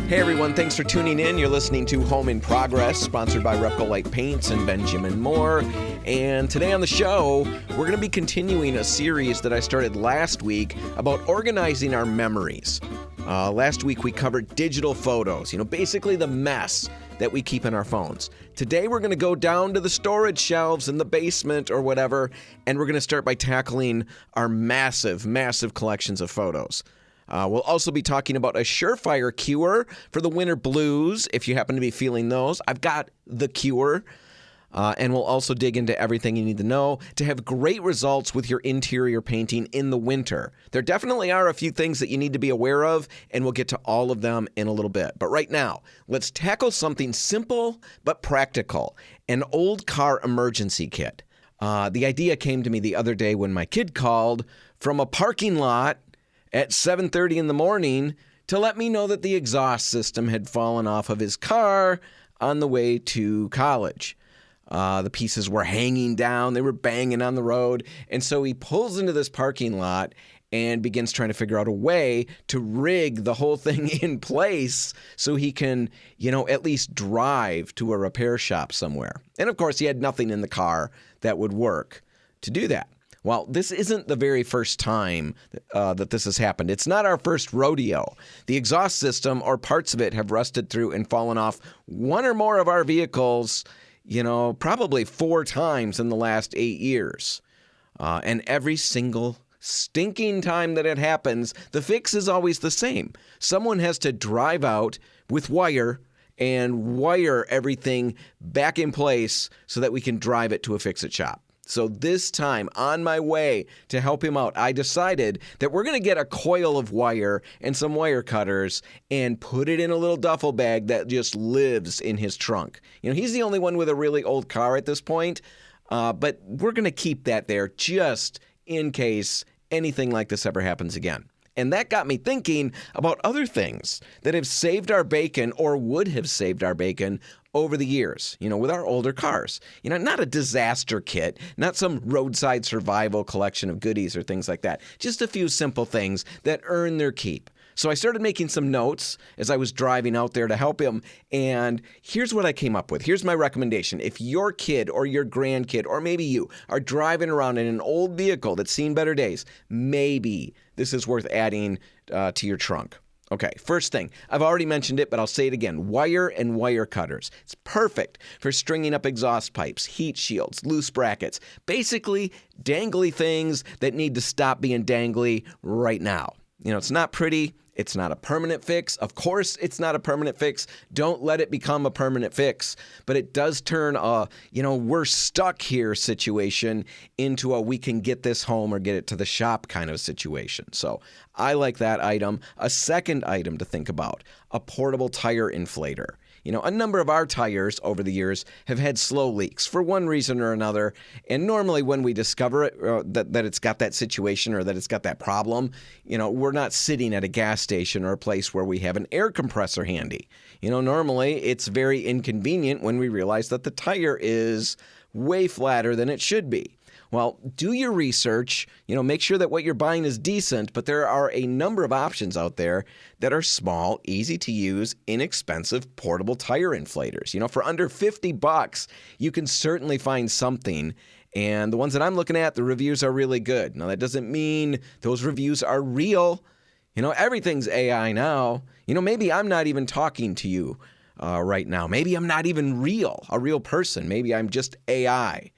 Hey everyone, thanks for tuning in. You're listening to Home in Progress, sponsored by RepcoLite Paints and Benjamin Moore. And today on the show, we're going to be continuing a series that I started last week about organizing our memories. Last week we covered digital photos, basically the mess that we keep in our phones. Today we're going to go down to the storage shelves in the basement or whatever, and we're going to start by tackling our massive, massive collections of photos. We'll also be talking about a surefire cure for the winter blues, if you happen to be feeling those. I've got the cure. And we'll also dig into everything you need to know to have great results with your interior painting in the winter. There definitely are a few things that you need to be aware of, and we'll get to all of them in a little bit. But right now, let's tackle something simple but practical, an old car emergency kit. The idea came to me the other day when my kid called from a parking lot at 7:30 in the morning to let me know that the exhaust system had fallen off of his car on the way to college. The pieces were hanging down. They were banging on the road. And so he pulls into this parking lot and begins trying to figure out a way to rig the whole thing in place so he can, at least drive to a repair shop somewhere. And of course, he had nothing in the car that would work to do that. Well, this isn't the very first time that this has happened. It's not our first rodeo. The exhaust system or parts of it have rusted through and fallen off one or more of our vehicles, probably 4 times in the last 8 years. And every single stinking time that it happens, the fix is always the same. Someone has to drive out with wire and wire everything back in place so that we can drive it to a fix-it shop. So this time, on my way to help him out, I decided that we're going to get a coil of wire and some wire cutters and put it in a little duffel bag that just lives in his trunk. He's the only one with a really old car at this point, but we're going to keep that there just in case anything like this ever happens again. And that got me thinking about other things that have saved our bacon or would have saved our bacon over the years, with our older cars. Not a disaster kit, not some roadside survival collection of goodies or things like that. Just a few simple things that earn their keep. So I started making some notes as I was driving out there to help him, and here's what I came up with. Here's my recommendation. If your kid or your grandkid, or maybe you, are driving around in an old vehicle that's seen better days, maybe this is worth adding to your trunk. Okay, first thing, I've already mentioned it, but I'll say it again. Wire and wire cutters. It's perfect for stringing up exhaust pipes, heat shields, loose brackets, basically dangly things that need to stop being dangly right now. It's not pretty. It's not a permanent fix. Of course, it's not a permanent fix. Don't let it become a permanent fix. But it does turn a, we're stuck here situation into a we can get this home or get it to the shop kind of situation. So I like that item. A second item to think about, a portable tire inflator. A number of our tires over the years have had slow leaks for one reason or another. And normally when we discover it, that it's got that situation or that it's got that problem, we're not sitting at a gas station or a place where we have an air compressor handy. Normally it's very inconvenient when we realize that the tire is way flatter than it should be. Well, do your research, make sure that what you're buying is decent, but there are a number of options out there that are small, easy to use, inexpensive portable tire inflators. For under $50, you can certainly find something. And the ones that I'm looking at, the reviews are really good. Now, that doesn't mean those reviews are real. Everything's AI now. Maybe I'm not even talking to you right now. Maybe I'm not even a real person. Maybe I'm just AI.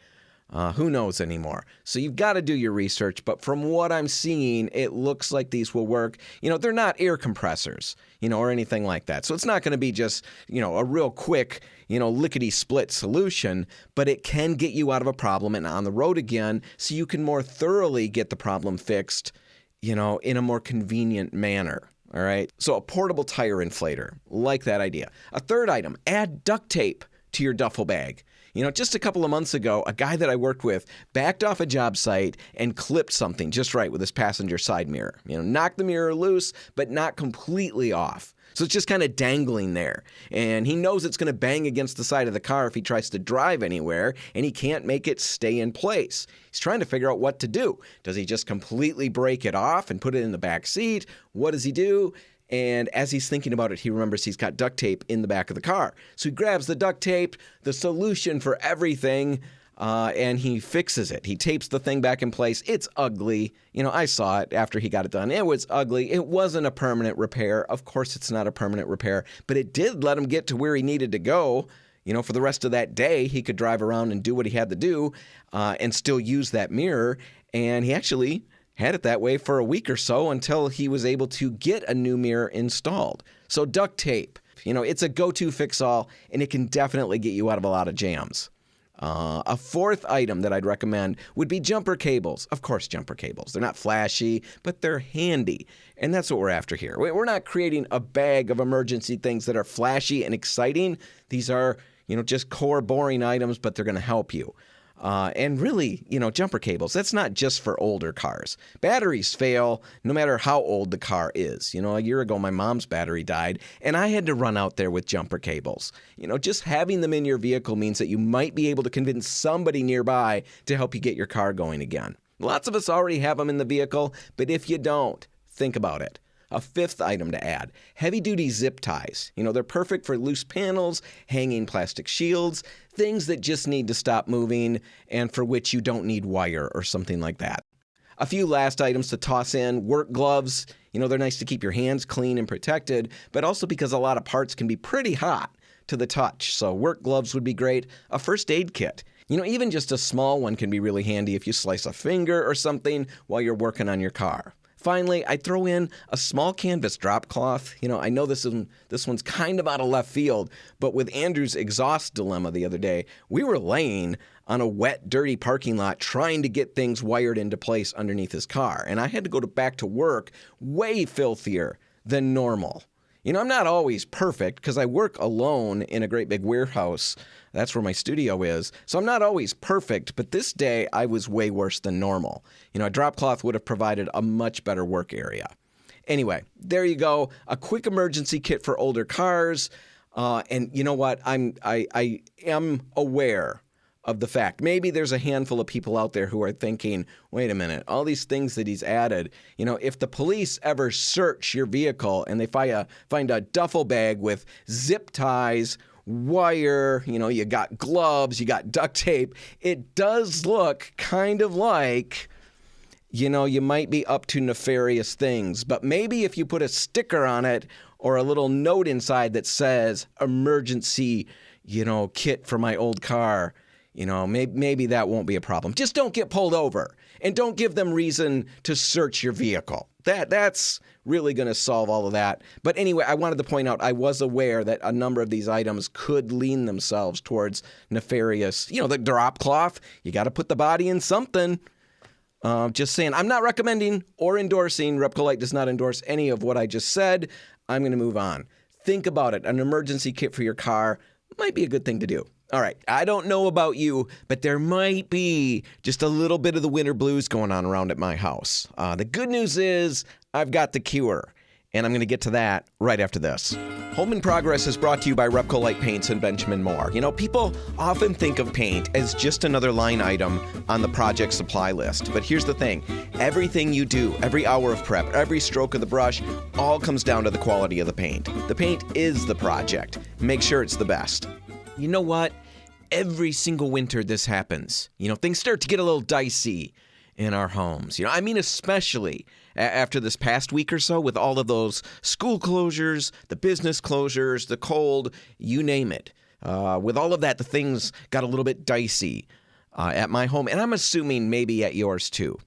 Who knows anymore? So you've got to do your research, but from what I'm seeing, it looks like these will work. They're not air compressors, or anything like that. So it's not going to be just, a real quick, lickety-split solution, but it can get you out of a problem and on the road again so you can more thoroughly get the problem fixed, in a more convenient manner. All right? So a portable tire inflator, like that idea. A third item, add duct tape to your duffel bag. Just a couple of months ago, a guy that I worked with backed off a job site and clipped something just right with his passenger side mirror. Knocked the mirror loose, but not completely off. So it's just kind of dangling there. And he knows it's going to bang against the side of the car if he tries to drive anywhere, and he can't make it stay in place. He's trying to figure out what to do. Does he just completely break it off and put it in the back seat? What does he do? And as he's thinking about it, he remembers he's got duct tape in the back of the car. So he grabs the duct tape, the solution for everything, and he fixes it. He tapes the thing back in place. It's ugly. I saw it after he got it done. It was ugly. It wasn't a permanent repair. Of course, it's not a permanent repair, but it did let him get to where he needed to go. For the rest of that day, he could drive around and do what he had to do and still use that mirror. And he actually had it that way for a week or so until he was able to get a new mirror installed. So duct tape, it's a go-to fix-all, and it can definitely get you out of a lot of jams. A fourth item that I'd recommend would be jumper cables. Of course, jumper cables. They're not flashy, but they're handy. And that's what we're after here. We're not creating a bag of emergency things that are flashy and exciting. These are, just core boring items, but they're going to help you. And really, jumper cables, that's not just for older cars. Batteries fail no matter how old the car is. A year ago, my mom's battery died, and I had to run out there with jumper cables. Just having them in your vehicle means that you might be able to convince somebody nearby to help you get your car going again. Lots of us already have them in the vehicle, but if you don't, think about it. A fifth item to add, heavy-duty zip ties. They're perfect for loose panels, hanging plastic shields, things that just need to stop moving and for which you don't need wire or something like that. A few last items to toss in, work gloves. They're nice to keep your hands clean and protected, but also because a lot of parts can be pretty hot to the touch. So work gloves would be great. A first aid kit. Even just a small one can be really handy if you slice a finger or something while you're working on your car. Finally, I throw in a small canvas drop cloth. I know this one's kind of out of left field, but with Andrew's exhaust dilemma the other day, we were laying on a wet, dirty parking lot trying to get things wired into place underneath his car, and I had to go back to work way filthier than normal. I'm not always perfect because I work alone in a great big warehouse. That's where my studio is. So I'm not always perfect, but this day I was way worse than normal. A drop cloth would have provided a much better work area. Anyway, there you go. A quick emergency kit for older cars. And you know what? I am aware of the fact. Maybe there's a handful of people out there who are thinking, wait a minute, all these things that he's added, if the police ever search your vehicle and they find a duffel bag with zip ties, wire, you got gloves, you got duct tape, it does look kind of like, you might be up to nefarious things. But maybe if you put a sticker on it or a little note inside that says emergency, kit for my old car, maybe that won't be a problem. Just don't get pulled over and don't give them reason to search your vehicle. That's really going to solve all of that. But anyway, I wanted to point out I was aware that a number of these items could lean themselves towards nefarious. The drop cloth, you got to put the body in something. Just saying, I'm not recommending or endorsing. RepcoLite does not endorse any of what I just said. I'm going to move on. Think about it. An emergency kit for your car might be a good thing to do. All right, I don't know about you, but there might be just a little bit of the winter blues going on around at my house. The good news is I've got the cure, and I'm going to get to that right after this. Home in Progress is brought to you by RepcoLite Paints and Benjamin Moore. People often think of paint as just another line item on the project supply list. But here's the thing. Everything you do, every hour of prep, every stroke of the brush, all comes down to the quality of the paint. The paint is the project. Make sure it's the best. You know what? Every single winter this happens. Things start to get a little dicey in our homes. Especially after this past week or so with all of those school closures, the business closures, the cold, you name it. With all of that, the things got a little bit dicey at my home, and I'm assuming maybe at yours too.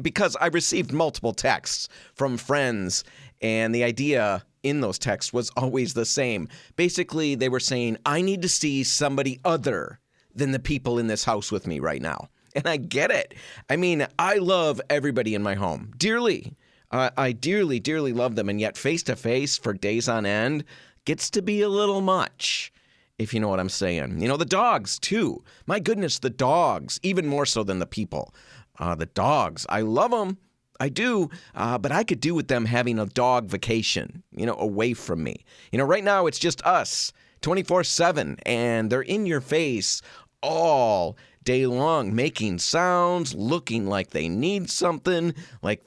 Because I received multiple texts from friends, and the idea in those texts was always the same. Basically, they were saying, I need to see somebody other than the people in this house with me right now. And I get it. I love everybody in my home dearly. I dearly, dearly love them. And yet face-to-face for days on end gets to be a little much, if you know what I'm saying. The dogs, too. My goodness, the dogs, even more so than the people. The dogs, I love them. I do, but I could do with them having a dog vacation, away from me. Right now it's just us, 24/7, and they're in your face all day long, making sounds, looking like they need something, like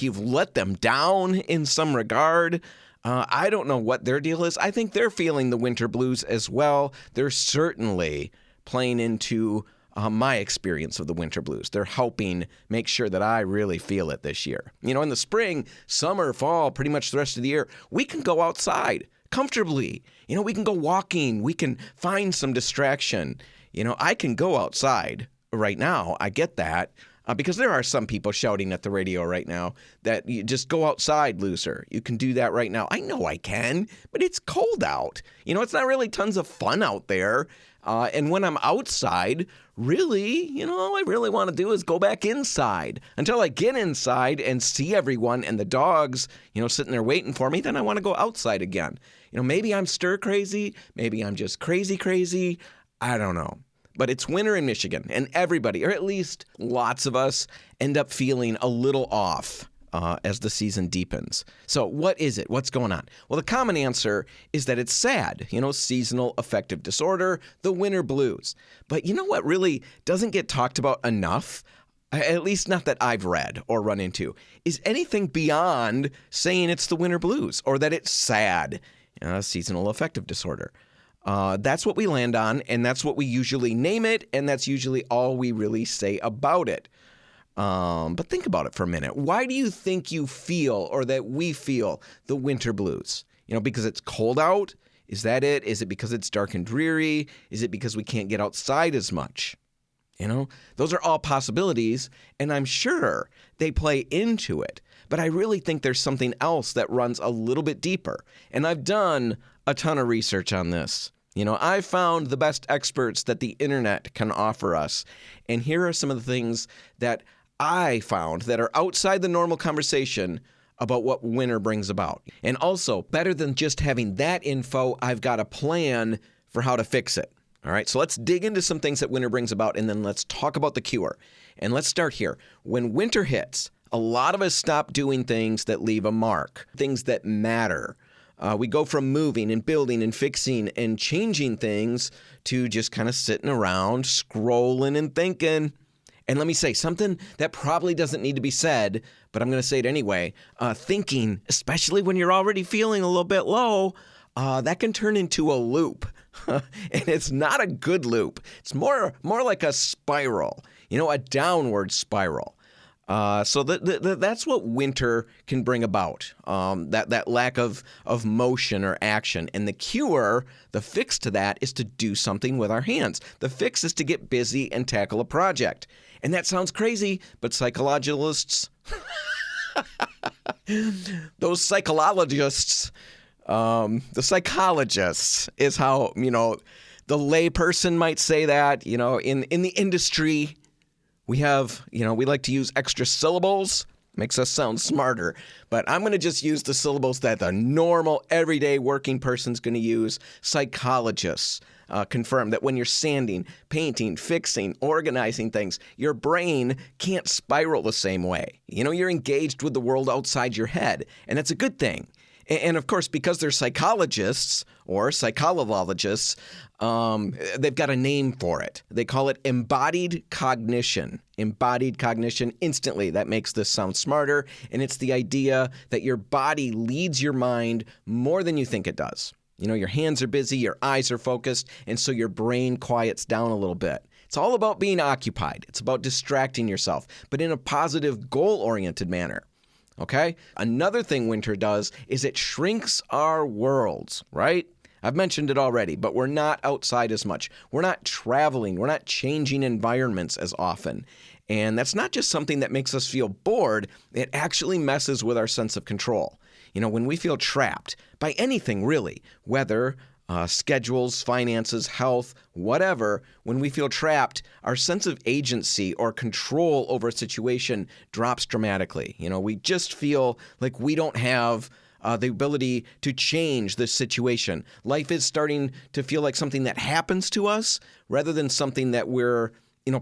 you've let them down in some regard. I don't know what their deal is. I think they're feeling the winter blues as well. They're certainly playing into my experience of the winter blues. They're helping make sure that I really feel it this year. In the spring, summer, fall, pretty much the rest of the year, we can go outside comfortably. We can go walking. We can find some distraction. I can go outside right now. I get that. Because there are some people shouting at the radio right now that you just go outside, loser. You can do that right now. I know I can, but it's cold out. It's not really tons of fun out there. And when I'm outside, really, all I really want to do is go back inside. Until I get inside and see everyone and the dogs, sitting there waiting for me, then I want to go outside again. Maybe I'm stir crazy. Maybe I'm just crazy. I don't know. But it's winter in Michigan, and everybody, or at least lots of us, end up feeling a little off as the season deepens. So what is it? What's going on? Well, the common answer is that it's SAD, seasonal affective disorder, the winter blues. But you know what really doesn't get talked about enough, at least not that I've read or run into, is anything beyond saying it's the winter blues or that it's SAD, seasonal affective disorder. That's what we land on, and that's what we usually name it, and that's usually all we really say about it. But think about it for a minute. Why do you think you feel, or that we feel, the winter blues? Because it's cold out? Is that it? Is it because it's dark and dreary? Is it because we can't get outside as much? Those are all possibilities, and I'm sure they play into it. But I really think there's something else that runs a little bit deeper. And I've done a ton of research on this. I've found the best experts that the internet can offer us. And here are some of the things that I found that are outside the normal conversation about what winter brings about. And also, better than just having that info, I've got a plan for how to fix it. All right, so let's dig into some things that winter brings about, and then let's talk about the cure. And let's start here. When winter hits, a lot of us stop doing things that leave a mark, things that matter. We go from moving and building and fixing and changing things to just kind of sitting around, scrolling and thinking. And let me say something that probably doesn't need to be said, but I'm going to say it anyway. Thinking, especially when you're already feeling a little bit low, that can turn into a loop. And it's not a good loop. It's more like a spiral, a downward spiral. So that's what winter can bring about, that lack of motion or action. And the cure, the fix to that, is to do something with our hands. The fix is to get busy and tackle a project. And that sounds crazy, but psychologists, those psychologists, the psychologists is how, the layperson might say that, in the industry. We have, we like to use extra syllables. Makes us sound smarter. But I'm going to just use the syllables that the normal, everyday working person's going to use. Psychologists confirm that when you're sanding, painting, fixing, organizing things, your brain can't spiral the same way. You're engaged with the world outside your head, and that's a good thing. And of course, because they're psychologists or psychologists, they've got a name for it. They call it embodied cognition. Embodied cognition. Instantly, that makes this sound smarter. And it's the idea that your body leads your mind more than you think it does. Your hands are busy, your eyes are focused, and so your brain quiets down a little bit. It's all about being occupied. It's about distracting yourself, but in a positive, goal-oriented manner. Okay? Another thing winter does is it shrinks our worlds, right? I've mentioned it already, but we're not outside as much. We're not traveling. We're not changing environments as often. And that's not just something that makes us feel bored. It actually messes with our sense of control. When we feel trapped by anything really, weather, schedules, finances, health, whatever, when we feel trapped, our sense of agency or control over a situation drops dramatically. We just feel like we don't have the ability to change this situation. Life is starting to feel like something that happens to us rather than something that we're,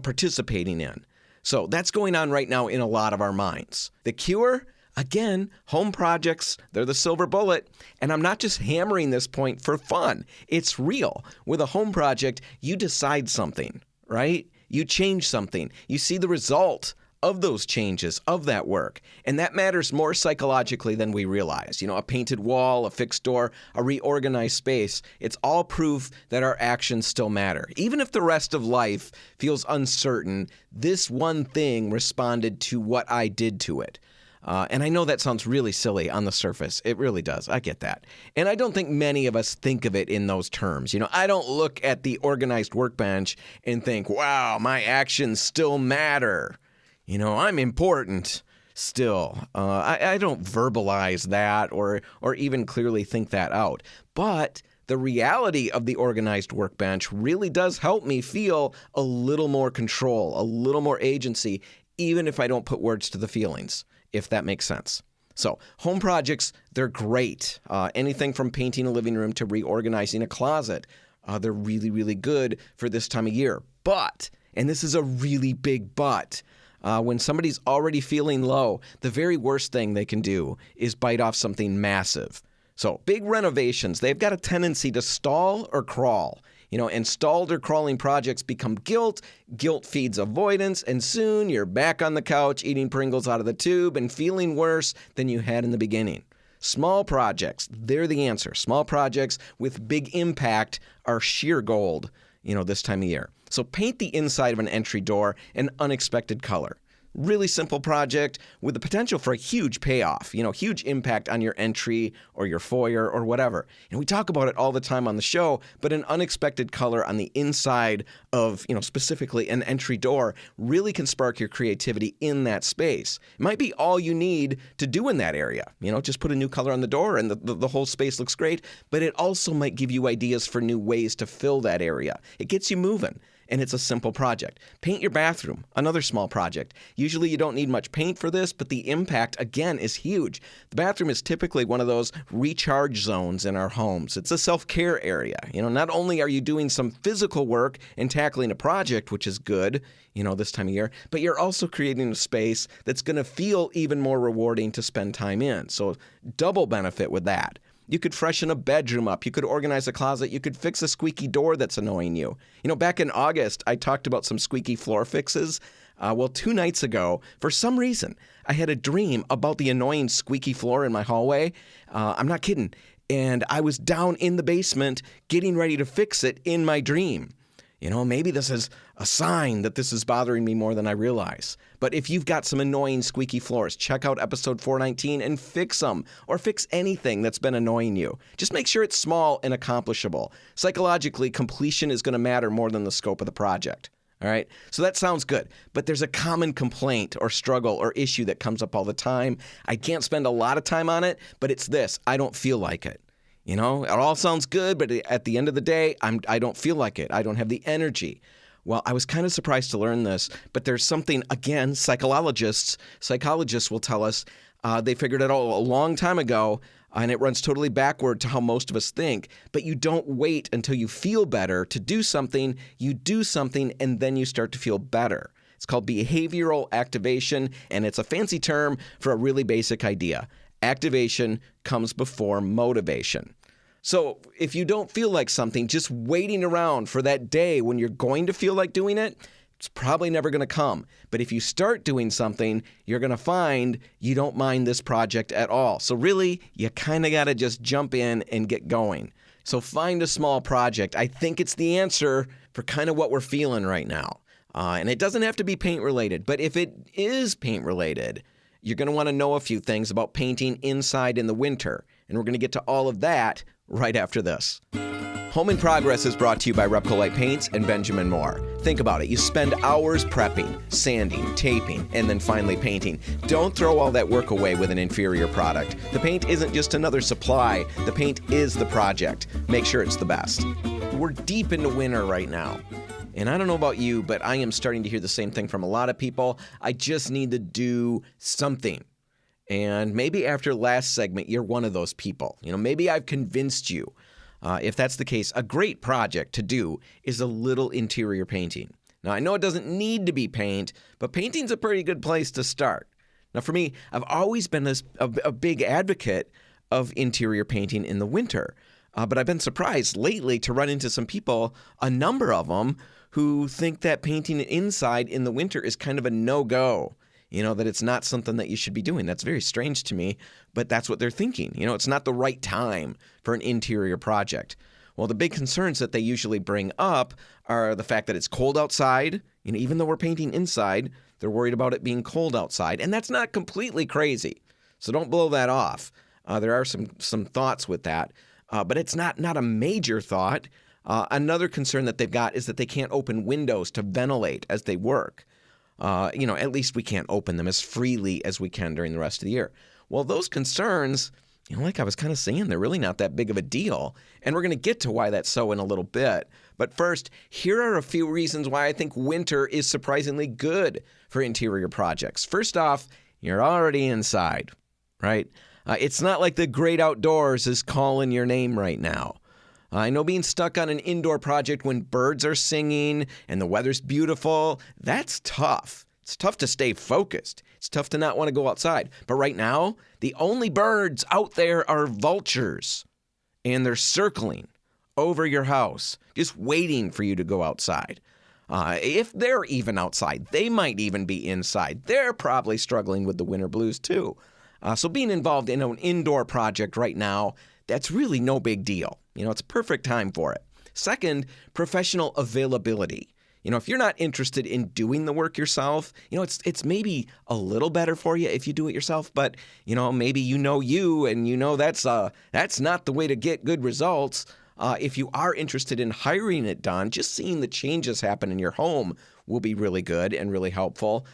participating in. So that's going on right now in a lot of our minds. The cure? Again, home projects, they're the silver bullet. And I'm not just hammering this point for fun. It's real. With a home project, you decide something, right? You change something. You see the result of those changes, of that work. And that matters more psychologically than we realize. A painted wall, a fixed door, a reorganized space, it's all proof that our actions still matter. Even if the rest of life feels uncertain, this one thing responded to what I did to it. And I know that sounds really silly on the surface. It really does. I get that. And I don't think many of us think of it in those terms. I don't look at the organized workbench and think, wow, my actions still matter. I'm important still. I don't verbalize that or even clearly think that out. But the reality of the organized workbench really does help me feel a little more control, a little more agency, even if I don't put words to the feelings, if that makes sense. So home projects, they're great. Anything from painting a living room to reorganizing a closet, they're really, really good for this time of year. But, and this is a really big but, when somebody's already feeling low, the very worst thing they can do is bite off something massive. So big renovations, they've got a tendency to stall or crawl. And stalled or crawling projects become guilt. Guilt feeds avoidance, and soon you're back on the couch eating Pringles out of the tube and feeling worse than you had in the beginning. Small projects, they're the answer. Small projects with big impact are sheer gold, this time of year. So paint the inside of an entry door an unexpected color. Really simple project with the potential for a huge payoff, huge impact on your entry or your foyer or whatever. And we talk about it all the time on the show, but an unexpected color on the inside of, specifically an entry door really can spark your creativity in that space. It might be all you need to do in that area. Just put a new color on the door and the whole space looks great, but it also might give you ideas for new ways to fill that area. It gets you moving. And it's a simple project. Paint your bathroom, another small project. Usually you don't need much paint for this, but the impact, again, is huge. The bathroom is typically one of those recharge zones in our homes. It's a self-care area. Not only are you doing some physical work and tackling a project, which is good, this time of year, but you're also creating a space that's going to feel even more rewarding to spend time in. So double benefit with that. You could freshen a bedroom up. You could organize a closet. You could fix a squeaky door that's annoying you. Back in August, I talked about some squeaky floor fixes. 2 nights ago, for some reason, I had a dream about the annoying squeaky floor in my hallway. I'm not kidding. And I was down in the basement getting ready to fix it in my dream. Maybe this is a sign that this is bothering me more than I realize. But if you've got some annoying squeaky floors, check out episode 419 and fix them, or fix anything that's been annoying you. Just make sure it's small and accomplishable. Psychologically, completion is going to matter more than the scope of the project. All right? So that sounds good. But there's a common complaint or struggle or issue that comes up all the time. I can't spend a lot of time on it, but it's this: I don't feel like it. It all sounds good, but at the end of the day, I don't feel like it. I don't have the energy. Well, I was kind of surprised to learn this, but there's something, again, psychologists will tell us they figured it out a long time ago, and it runs totally backward to how most of us think. But you don't wait until you feel better to do something. You do something, and then you start to feel better. It's called behavioral activation, and it's a fancy term for a really basic idea. Activation comes before motivation. So if you don't feel like something, just waiting around for that day when you're going to feel like doing it, it's probably never going to come. But if you start doing something, you're going to find you don't mind this project at all. So really, you kind of got to just jump in and get going. So find a small project. I think it's the answer for kind of what we're feeling right now. And it doesn't have to be paint related, but if it is paint related, you're going to want to know a few things about painting inside in the winter. And we're going to get to all of that right after this. Home in Progress is brought to you by RepcoLite Paints and Benjamin Moore. Think about it. You spend hours prepping, sanding, taping, and then finally painting. Don't throw all that work away with an inferior product. The paint isn't just another supply. The paint is the project. Make sure it's the best. We're deep into winter right now. And I don't know about you, but I am starting to hear the same thing from a lot of people. I just need to do something. And maybe after last segment, you're one of those people. Maybe I've convinced you. If that's the case, a great project to do is a little interior painting. Now, I know it doesn't need to be paint, but painting's a pretty good place to start. Now, for me, I've always been a big advocate of interior painting in the winter. But I've been surprised lately to run into some people, a number of them, who think that painting inside in the winter is kind of a no-go. that it's not something that you should be doing. That's very strange to me, but that's what they're thinking. It's not the right time for an interior project. Well, the big concerns that they usually bring up are the fact that it's cold outside. Even though we're painting inside, they're worried about it being cold outside. And that's not completely crazy. So don't blow that off. There are some thoughts with that, but it's not a major thought. Another concern that they've got is that they can't open windows to ventilate as they work. At least we can't open them as freely as we can during the rest of the year. Well, those concerns, like I was kind of saying, they're really not that big of a deal. And we're going to get to why that's so in a little bit. But first, here are a few reasons why I think winter is surprisingly good for interior projects. First off, you're already inside, right? It's not like the great outdoors is calling your name right now. I know being stuck on an indoor project when birds are singing and the weather's beautiful, that's tough. It's tough to stay focused. It's tough to not want to go outside. But right now, the only birds out there are vultures, and they're circling over your house, just waiting for you to go outside. If they're even outside, they might even be inside. They're probably struggling with the winter blues too. So being involved in an indoor project right now, that's really no big deal. It's a perfect time for it. Second, professional availability. If you're not interested in doing the work yourself, it's maybe a little better for you if you do it yourself, but, maybe you and that's not the way to get good results. If you are interested in hiring it done, just seeing the changes happen in your home will be really good and really helpful.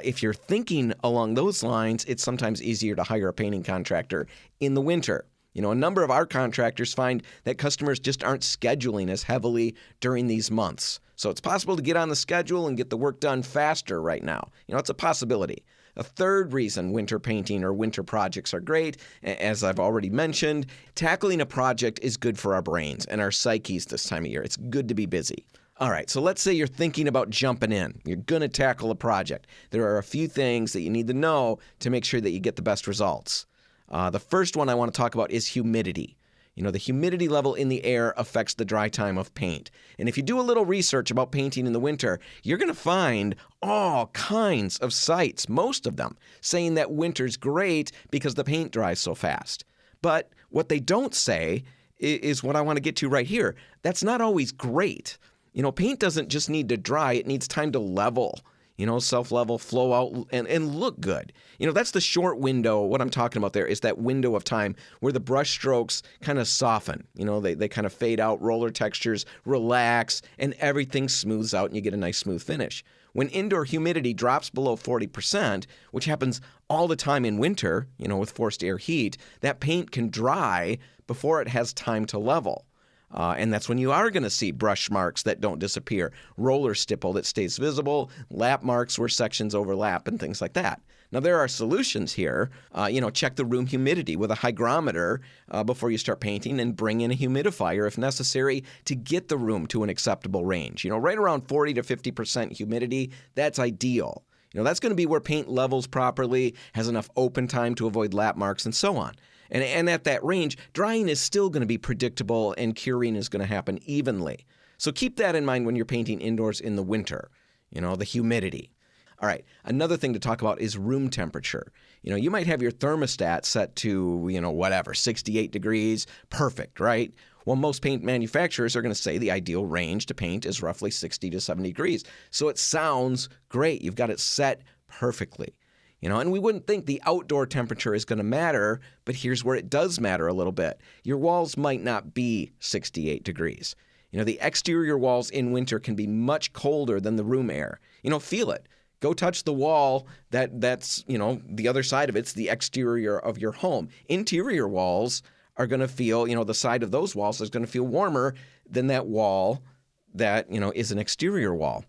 If you're thinking along those lines, it's sometimes easier to hire a painting contractor in the winter. A number of our contractors find that customers just aren't scheduling as heavily during these months. So it's possible to get on the schedule and get the work done faster right now. It's a possibility. A third reason winter painting or winter projects are great, as I've already mentioned, tackling a project is good for our brains and our psyches this time of year. It's good to be busy. All right, so let's say you're thinking about jumping in. You're going to tackle a project. There are a few things that you need to know to make sure that you get the best results. The first one I want to talk about is humidity. The humidity level in the air affects the dry time of paint. And if you do a little research about painting in the winter, you're going to find all kinds of sites, most of them, saying that winter's great because the paint dries so fast. But what they don't say is what I want to get to right here. That's not always great. Paint doesn't just need to dry, it needs time to level. Self-level, flow out, and look good. That's the short window. What I'm talking about there is that window of time where the brush strokes kind of soften. They kind of fade out, roller textures, relax, and everything smooths out and you get a nice smooth finish. When indoor humidity drops below 40%, which happens all the time in winter, with forced air heat, that paint can dry before it has time to level. And that's when you are going to see brush marks that don't disappear, roller stipple that stays visible, lap marks where sections overlap, and things like that. Now, there are solutions here. Check the room humidity with a hygrometer before you start painting and bring in a humidifier if necessary to get the room to an acceptable range. Right around 40 to 50% humidity, that's ideal. That's going to be where paint levels properly, has enough open time to avoid lap marks, and so on. And at that range, drying is still going to be predictable and curing is going to happen evenly. So keep that in mind when you're painting indoors in the winter, the humidity. All right, another thing to talk about is room temperature. You might have your thermostat set to, 68 degrees, perfect, right? Well, most paint manufacturers are going to say the ideal range to paint is roughly 60 to 70 degrees. So it sounds great. You've got it set perfectly. And we wouldn't think the outdoor temperature is going to matter, but here's where it does matter a little bit. Your walls might not be 68 degrees. The exterior walls in winter can be much colder than the room air. Feel it. Go touch the wall that's the other side of it's the exterior of your home. Interior walls are going to feel, the side of those walls is going to feel warmer than that wall that, is an exterior wall.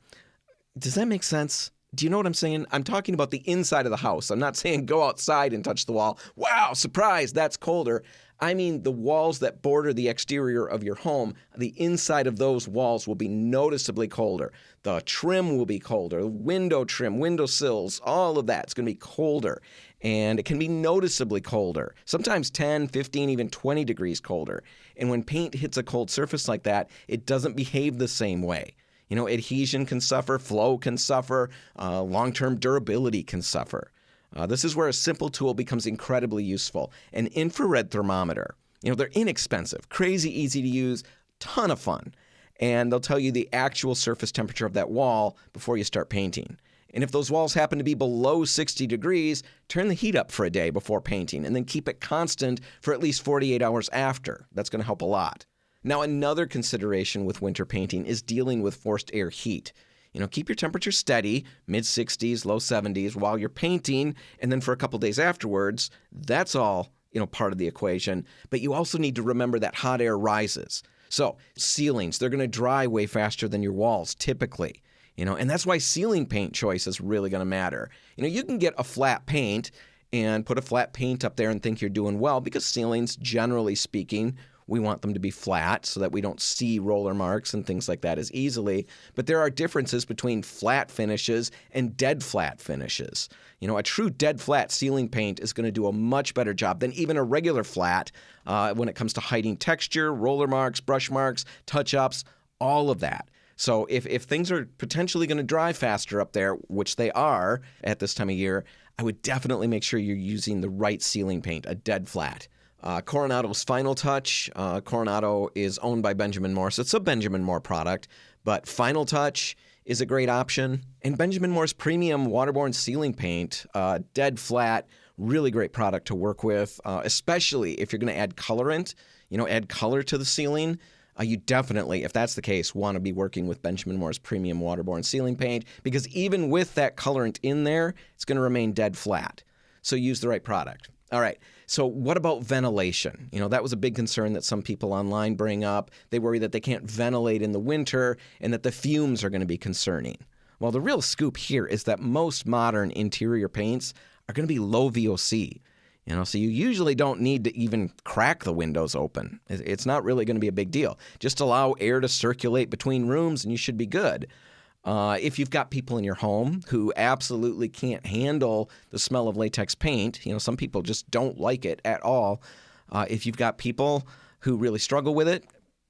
Does that make sense? Do you know what I'm saying? I'm talking about the inside of the house. I'm not saying go outside and touch the wall. Wow, surprise, that's colder. I mean the walls that border the exterior of your home, the inside of those walls will be noticeably colder. The trim will be colder, window trim, window sills, all of that's going to be colder. And it can be noticeably colder, sometimes 10, 15, even 20 degrees colder. And when paint hits a cold surface like that, it doesn't behave the same way. Adhesion can suffer, flow can suffer, long-term durability can suffer. This is where a simple tool becomes incredibly useful. An infrared thermometer. They're inexpensive, crazy easy to use, ton of fun. And they'll tell you the actual surface temperature of that wall before you start painting. And if those walls happen to be below 60 degrees, turn the heat up for a day before painting and then keep it constant for at least 48 hours after. That's going to help a lot. Now, another consideration with winter painting is dealing with forced air heat. Keep your temperature steady, mid-60s, low 70s while you're painting, and then for a couple days afterwards, that's all, part of the equation. But you also need to remember that hot air rises. So ceilings, they're going to dry way faster than your walls typically. And that's why ceiling paint choice is really going to matter. You can get a flat paint and put a flat paint up there and think you're doing well because ceilings, generally speaking, we want them to be flat so that we don't see roller marks and things like that as easily. But there are differences between flat finishes and dead flat finishes. A true dead flat ceiling paint is going to do a much better job than even a regular flat when it comes to hiding texture, roller marks, brush marks, touch-ups, all of that. So if things are potentially going to dry faster up there, which they are at this time of year, I would definitely make sure you're using the right ceiling paint, a dead flat. Coronado's Final Touch. Coronado is owned by Benjamin Moore, so it's a Benjamin Moore product, but Final Touch is a great option. And Benjamin Moore's premium waterborne ceiling paint, dead flat, really great product to work with, especially if you're going to add colorant, add color to the ceiling. You definitely, if that's the case, want to be working with Benjamin Moore's premium waterborne ceiling paint because even with that colorant in there, it's going to remain dead flat. So use the right product. All right. So what about ventilation? That was a big concern that some people online bring up. They worry that they can't ventilate in the winter and that the fumes are going to be concerning. Well, the real scoop here is that most modern interior paints are going to be low VOC. So you usually don't need to even crack the windows open. It's not really going to be a big deal. Just allow air to circulate between rooms and you should be good. If you've got people in your home who absolutely can't handle the smell of latex paint, some people just don't like it at all. If you've got people who really struggle with it,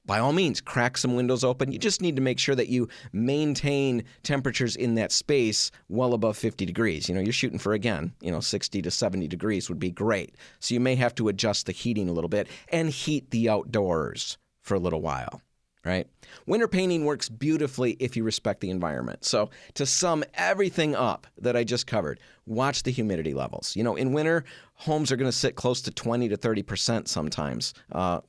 by all means, crack some windows open. You just need to make sure that you maintain temperatures in that space well above 50 degrees. You're shooting for, again, 60 to 70 degrees would be great. So you may have to adjust the heating a little bit and heat the outdoors for a little while. Right? Winter painting works beautifully if you respect the environment. So to sum everything up that I just covered, watch the humidity levels. In winter, homes are going to sit close to 20 to 30% sometimes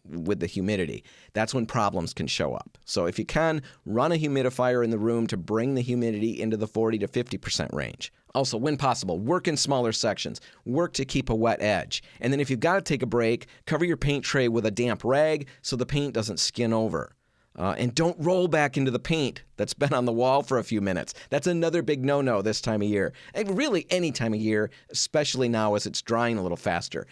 with the humidity. That's when problems can show up. So if you can, run a humidifier in the room to bring the humidity into the 40 to 50% range. Also, when possible, work in smaller sections. Work to keep a wet edge. And then if you've got to take a break, cover your paint tray with a damp rag so the paint doesn't skin over. And don't roll back into the paint that's been on the wall for a few minutes. That's another big no-no this time of year. And really any time of year, especially now as it's drying a little faster.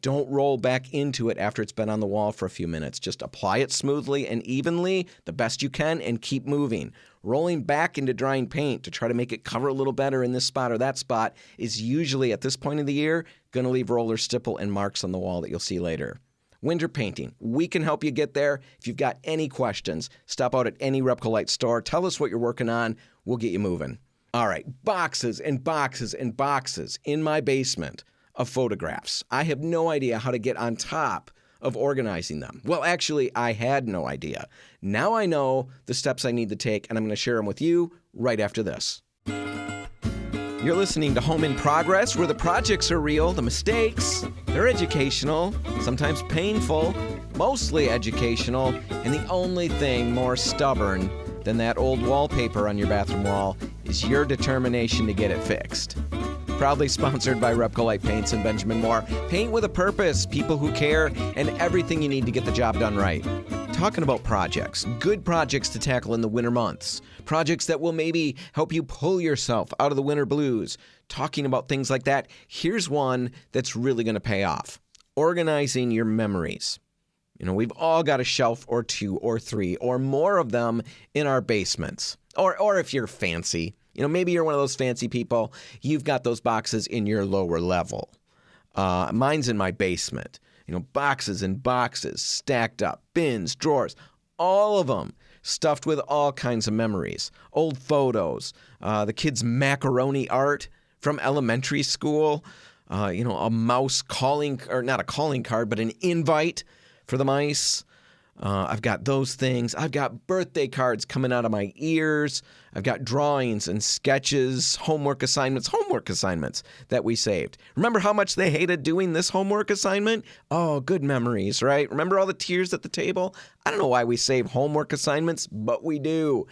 Don't roll back into it after it's been on the wall for a few minutes. Just apply it smoothly and evenly, the best you can, and keep moving. Rolling back into drying paint to try to make it cover a little better in this spot or that spot is usually, at this point of the year, going to leave roller stipple and marks on the wall that you'll see later. Winter painting. We can help you get there. If you've got any questions, stop out at any RepcoLite store. Tell us what you're working on. We'll get you moving. All right, boxes and boxes and boxes in my basement of photographs. I have no idea how to get on top of organizing them. Well, actually, I had no idea. Now I know the steps I need to take, and I'm going to share them with you right after this. You're listening to Home in Progress, where the projects are real, the mistakes, they're educational, sometimes painful, mostly educational, and the only thing more stubborn than that old wallpaper on your bathroom wall is your determination to get it fixed. Proudly sponsored by RepcoLite Paints and Benjamin Moore. Paint with a purpose, people who care, and everything you need to get the job done right. Talking about projects, good projects to tackle in the winter months, projects that will maybe help you pull yourself out of the winter blues. Talking about things like that, here's one that's really going to pay off. Organizing your memories. We've all got a shelf or two or three or more of them in our basements. Or if you're fancy, maybe you're one of those fancy people, you've got those boxes in your lower level. Mine's in my basement. Boxes and boxes stacked up, bins, drawers, all of them stuffed with all kinds of memories. Old photos, the kids' macaroni art from elementary school, a mouse calling, or not a calling card, but an invite for the mice. I've got those things. I've got birthday cards coming out of my ears. I've got drawings and sketches, homework assignments that we saved. Remember how much they hated doing this homework assignment? Oh, good memories, right? Remember all the tears at the table? I don't know why we save homework assignments, but we do.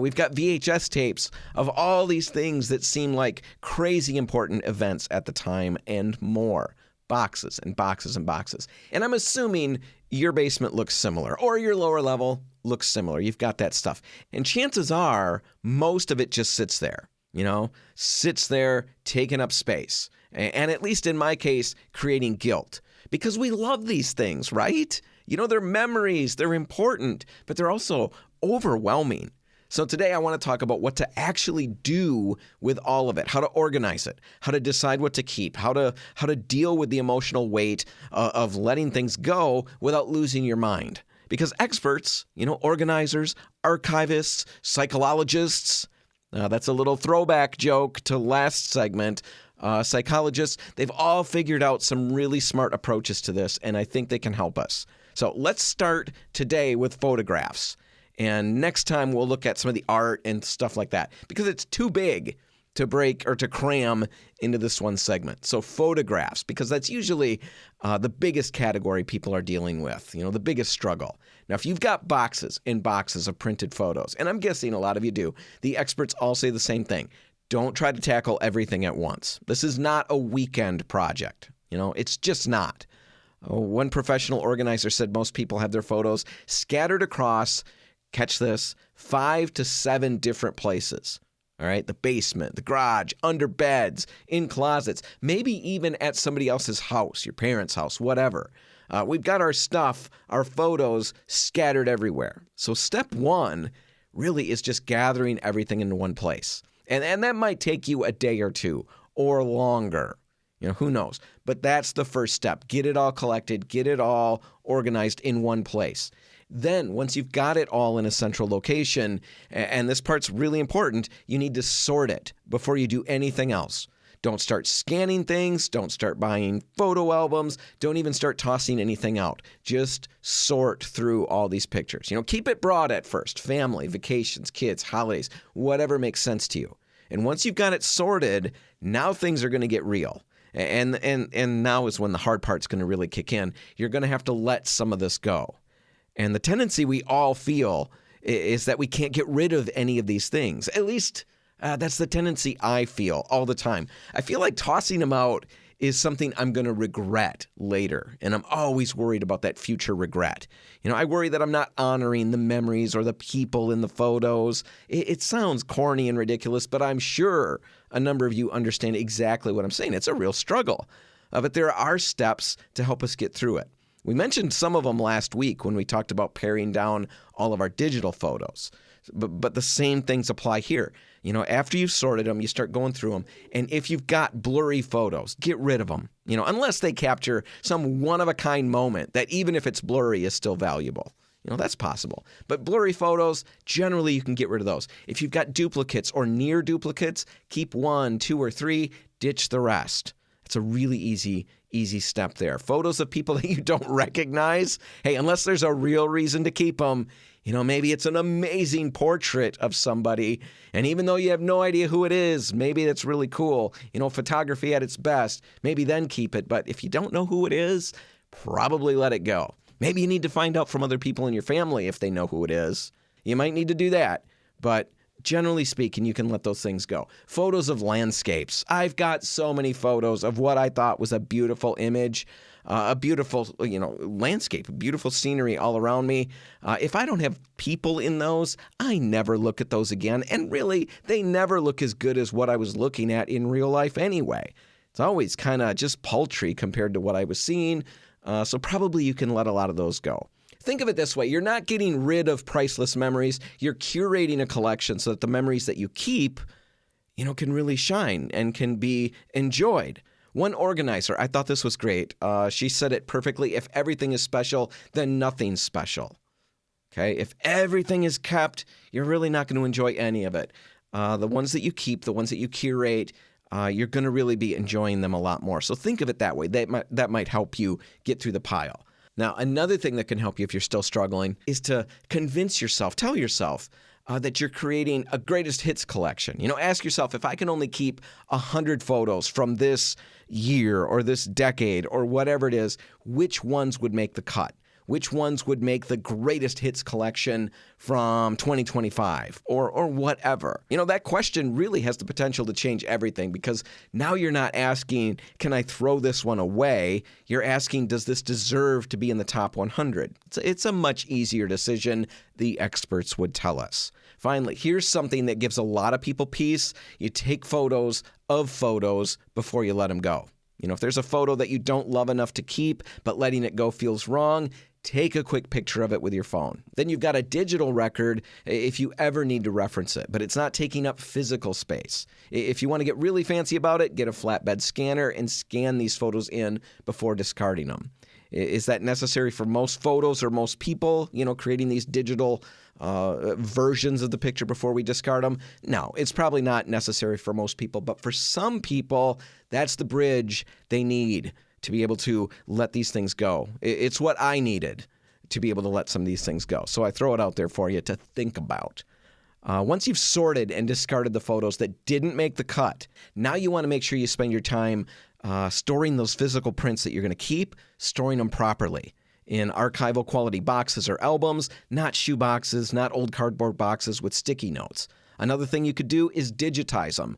We've got VHS tapes of all these things that seem like crazy important events at the time and more. Boxes and boxes and boxes. And I'm assuming your basement looks similar, or your lower level looks similar. You've got that stuff. And chances are most of it just sits there, sits there taking up space. And at least in my case, creating guilt. Because we love these things, right? They're memories, they're important, but they're also overwhelming. So today I want to talk about what to actually do with all of it, how to organize it, how to decide what to keep, how to deal with the emotional weight of letting things go without losing your mind. Because experts, organizers, archivists, psychologists, that's a little throwback joke to last segment, psychologists, they've all figured out some really smart approaches to this, and I think they can help us. So let's start today with photographs. And next time we'll look at some of the art and stuff like that because it's too big to break or to cram into this one segment. So photographs, because that's usually the biggest category people are dealing with, the biggest struggle. Now, if you've got boxes and boxes of printed photos, and I'm guessing a lot of you do, the experts all say the same thing. Don't try to tackle everything at once. This is not a weekend project. It's just not. One professional organizer said most people have their photos scattered across, catch this, 5 to 7 different places. All right, the basement, the garage, under beds, in closets, maybe even at somebody else's house, your parents' house, whatever. We've got our stuff, our photos scattered everywhere. So step one really is just gathering everything into one place. And that might take you a day or two or longer. Who knows? But that's the first step. Get it all collected, get it all organized in one place. Then, once you've got it all in a central location, and this part's really important, you need to sort it before you do anything else. Don't start scanning things. Don't start buying photo albums. Don't even start tossing anything out. Just sort through all these pictures. Keep it broad at first. Family, vacations, kids, holidays, whatever makes sense to you. And once you've got it sorted, now things are going to get real. And now is when the hard part's going to really kick in. You're going to have to let some of this go. And the tendency we all feel is that we can't get rid of any of these things. At least that's the tendency I feel all the time. I feel like tossing them out is something I'm going to regret later. And I'm always worried about that future regret. I worry that I'm not honoring the memories or the people in the photos. It sounds corny and ridiculous, but I'm sure a number of you understand exactly what I'm saying. It's a real struggle. But there are steps to help us get through it. We mentioned some of them last week when we talked about paring down all of our digital photos. But the same things apply here. After you've sorted them, you start going through them. And if you've got blurry photos, get rid of them. Unless they capture some one-of-a-kind moment that even if it's blurry is still valuable. That's possible. But blurry photos, generally you can get rid of those. If you've got duplicates or near duplicates, keep 1, 2, or 3, ditch the rest. It's a really easy step there. Photos of people that you don't recognize, hey, unless there's a real reason to keep them, maybe it's an amazing portrait of somebody, and even though you have no idea who it is, maybe that's really cool. Photography at its best, maybe then keep it. But if you don't know who it is, probably let it go. Maybe you need to find out from other people in your family if they know who it is. You might need to do that, but generally speaking, you can let those things go. Photos of landscapes. I've got so many photos of what I thought was a beautiful image, a beautiful, landscape, beautiful scenery all around me. If I don't have people in those, I never look at those again. And really, they never look as good as what I was looking at in real life anyway. It's always kind of just paltry compared to what I was seeing. So probably you can let a lot of those go. Think of it this way. You're not getting rid of priceless memories. You're curating a collection so that the memories that you keep, can really shine and can be enjoyed. One organizer, I thought this was great. She said it perfectly. If everything is special, then nothing's special. Okay, if everything is kept, you're really not going to enjoy any of it. The ones that you keep, the ones that you curate, you're going to really be enjoying them a lot more. So think of it that way. That might help you get through the pile. Now, another thing that can help you if you're still struggling is to convince yourself, tell yourself that you're creating a greatest hits collection. Ask yourself, if I can only keep 100 photos from this year or this decade or whatever it is, which ones would make the cut? Which ones would make the greatest hits collection from 2025 or whatever? That question really has the potential to change everything, because now you're not asking, can I throw this one away? You're asking, does this deserve to be in the top 100? It's a much easier decision, the experts would tell us. Finally, here's something that gives a lot of people peace. You take photos of photos before you let them go. If there's a photo that you don't love enough to keep, but letting it go feels wrong, take a quick picture of it with your phone. Then you've got a digital record if you ever need to reference it, but it's not taking up physical space. If you want to get really fancy about it, get a flatbed scanner and scan these photos in before discarding them. Is that necessary for most photos or most people, creating these digital versions of the picture before we discard them? No, it's probably not necessary for most people, but for some people, that's the bridge they need to be able to let these things go. It's what I needed to be able to let some of these things go. So I throw it out there for you to think about. Once you've sorted and discarded the photos that didn't make the cut, now you want to make sure you spend your time storing those physical prints that you're going to keep, storing them properly in archival quality boxes or albums, not shoe boxes, not old cardboard boxes with sticky notes. Another thing you could do is digitize them.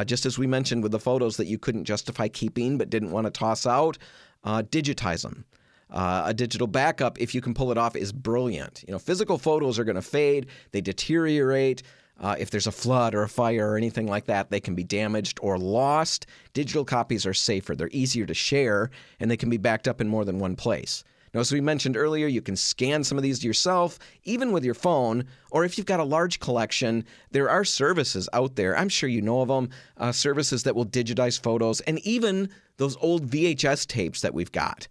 Just as we mentioned with the photos that you couldn't justify keeping but didn't want to toss out, digitize them. A digital backup, if you can pull it off, is brilliant. Physical photos are going to fade, they deteriorate. If there's a flood or a fire or anything like that, they can be damaged or lost. Digital copies are safer. They're easier to share, and they can be backed up in more than one place. Now, as we mentioned earlier, you can scan some of these yourself, even with your phone, or if you've got a large collection, there are services out there, I'm sure you know of them, services that will digitize photos, and even those old VHS tapes that we've got.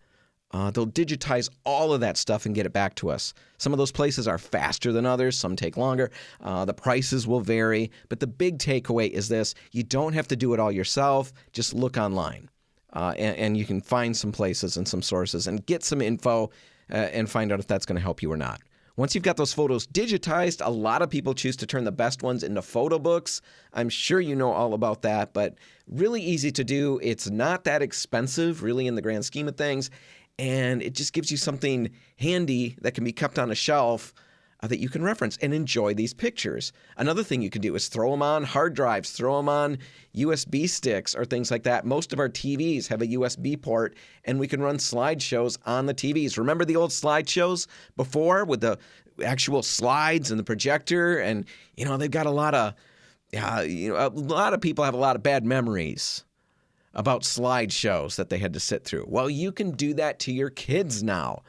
They'll digitize all of that stuff and get it back to us. Some of those places are faster than others. Some take longer. The prices will vary. But the big takeaway is this: you don't have to do it all yourself. Just look online. And you can find some places and some sources and get some info and find out if that's going to help you or not. Once you've got those photos digitized, a lot of people choose to turn the best ones into photo books. I'm sure you know all about that, but really easy to do. It's not that expensive, really, in the grand scheme of things. And it just gives you something handy that can be kept on a shelf that you can reference and enjoy these pictures. Another thing you can do is throw them on hard drives, throw them on USB sticks or things like that. Most of our TVs have a USB port, and we can run slideshows on the TVs. Remember the old slideshows before with the actual slides and the projector? And, they've got a lot of people have a lot of bad memories about slideshows that they had to sit through. Well, you can do that to your kids now.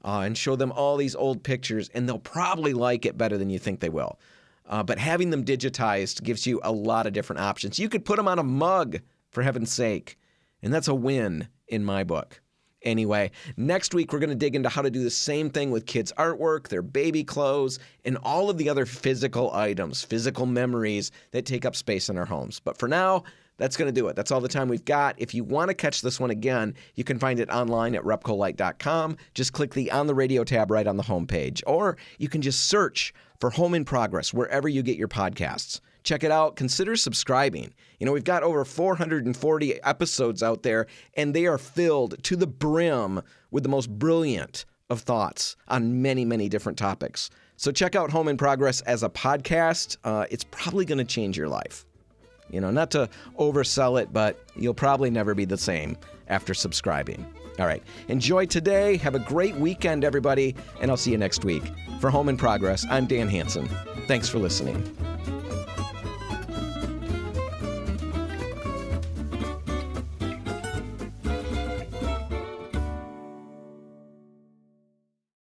And show them all these old pictures, and they'll probably like it better than you think they will. But having them digitized gives you a lot of different options. You could put them on a mug, for heaven's sake, and that's a win in my book. Anyway, next week we're going to dig into how to do the same thing with kids' artwork, their baby clothes, and all of the other physical items, physical memories that take up space in our homes. But for now, that's going to do it. That's all the time we've got. If you want to catch this one again, you can find it online at RepcoLite.com. Just click the On the Radio tab right on the homepage. Or you can just search for Home in Progress wherever you get your podcasts. Check it out. Consider subscribing. We've got over 440 episodes out there, and they are filled to the brim with the most brilliant of thoughts on many, many different topics. So check out Home in Progress as a podcast. It's probably going to change your life. Not to oversell it, but you'll probably never be the same after subscribing. All right. Enjoy today. Have a great weekend, everybody, and I'll see you next week. For Home in Progress, I'm Dan Hansen. Thanks for listening.